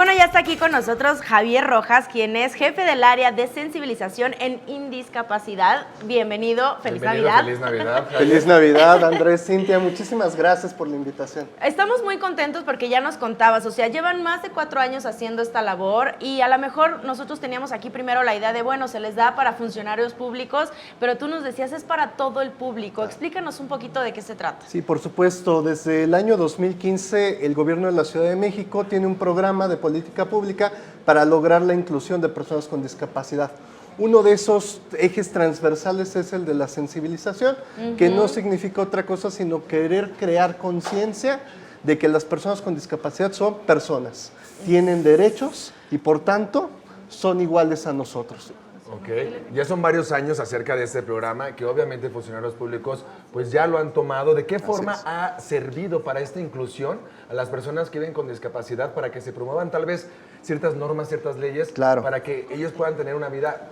bueno, ya está aquí con nosotros Javier Rojas, quien es jefe del área de sensibilización en indiscapacidad. Bienvenido, feliz Navidad. Feliz Navidad. Feliz Navidad, Andrés, Cintia, muchísimas gracias por la invitación. Estamos muy contentos porque ya nos contabas, o sea, llevan más de 4 años haciendo esta labor y a lo mejor nosotros teníamos aquí primero la idea de, bueno, se les da para funcionarios públicos, pero tú nos decías es para todo el público. Explícanos un poquito de qué se trata. Sí, por supuesto, desde el año 2015 el gobierno de la Ciudad de México tiene un programa de política pública para lograr la inclusión de personas con discapacidad. Uno de esos ejes transversales es el de la sensibilización, que no significa otra cosa sino querer crear conciencia de que las personas con discapacidad son personas, tienen derechos y por tanto son iguales a nosotros. Ok, ya son varios años acerca de este programa que obviamente funcionarios públicos pues ya lo han tomado. ¿De qué forma ha servido para esta inclusión a las personas que viven con discapacidad para que se promuevan tal vez ciertas normas, ciertas leyes, para que ellos puedan tener una vida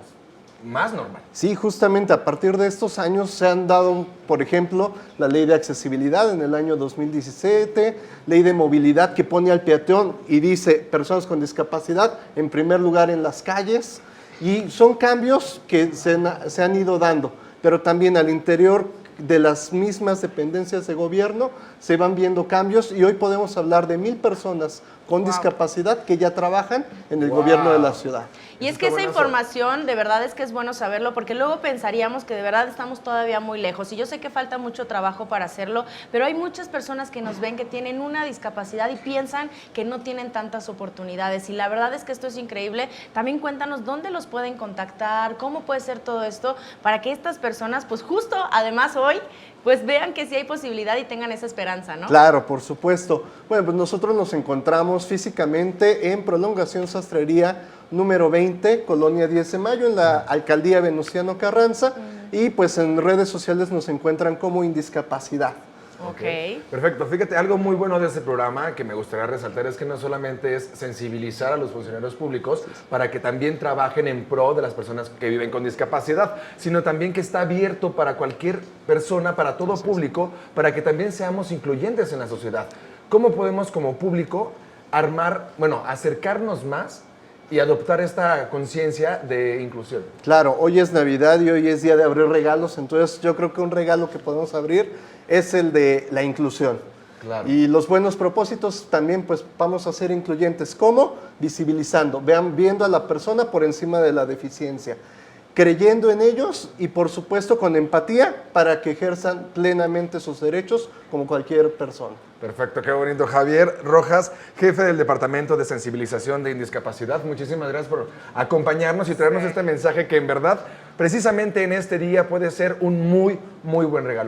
más normal? Sí, justamente a partir de estos años se han dado, por ejemplo, la ley de accesibilidad en el año 2017, ley de movilidad que pone al peatón y dice personas con discapacidad en primer lugar en las calles. Y son cambios que se han ido dando, pero también al interior de las mismas dependencias de gobierno se van viendo cambios y hoy podemos hablar de 1000 personas con discapacidad que ya trabajan en el gobierno de la ciudad. Y es que esa información de verdad es que es bueno saberlo porque luego pensaríamos que de verdad estamos todavía muy lejos y yo sé que falta mucho trabajo para hacerlo, pero hay muchas personas que nos ven que tienen una discapacidad y piensan que no tienen tantas oportunidades y la verdad es que esto es increíble. También cuéntanos dónde los pueden contactar, cómo puede ser todo esto para que estas personas pues justo además hoy pues vean que sí hay posibilidad y tengan esa esperanza, ¿no? Claro, por supuesto. Bueno, pues nosotros nos encontramos físicamente en Prolongación Sastrería número 20, Colonia 10 de Mayo, en la Alcaldía Venustiano Carranza, y pues en redes sociales nos encuentran como Indiscapacidad. Ok. Perfecto. Fíjate, algo muy bueno de este programa que me gustaría resaltar es que no solamente es sensibilizar a los funcionarios públicos para que también trabajen en pro de las personas que viven con discapacidad, sino también que está abierto para cualquier persona, para todo público, para que también seamos incluyentes en la sociedad. ¿Cómo podemos como público acercarnos más y adoptar esta conciencia de inclusión? Claro, hoy es Navidad y hoy es día de abrir regalos, entonces yo creo que un regalo que podemos abrir es el de la inclusión. Claro. Y los buenos propósitos también pues vamos a ser incluyentes. ¿Cómo? Visibilizando, viendo a la persona por encima de la deficiencia, creyendo en ellos y por supuesto con empatía para que ejerzan plenamente sus derechos como cualquier persona. Perfecto, qué bonito. Javier Rojas, jefe del Departamento de Sensibilización de Indiscapacidad, muchísimas gracias por acompañarnos y traernos este mensaje que en verdad, precisamente en este día puede ser un muy, muy buen regalo.